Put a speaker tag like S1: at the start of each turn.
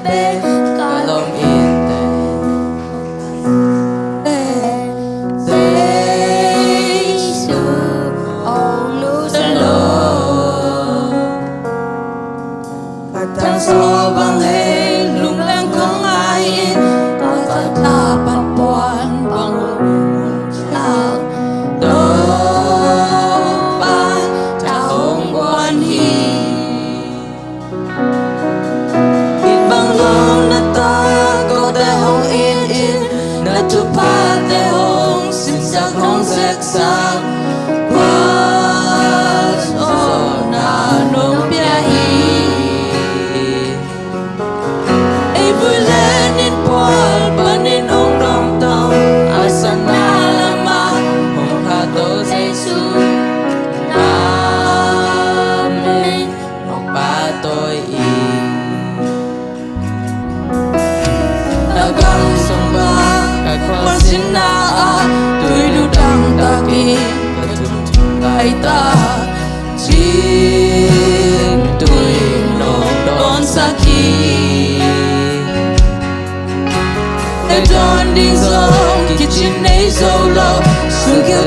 S1: te kalom inte Giêsu ông nu salo Patang so bang hen lung lang kong ayin Ang katapat puan bang lang Dopan taong buwan hi In bang long na tago te hong in Na tupat te hong sinsak hong seksak Was o na nong biyahi Bulenin Paul banin ong rong tong asa na lama hong kato Jesu namin hong patoy nagang sumba kagwasin na tuy ludang taki katuntay ta Jing tuy nong don sakit Don ding song kitchen nay solo su kêu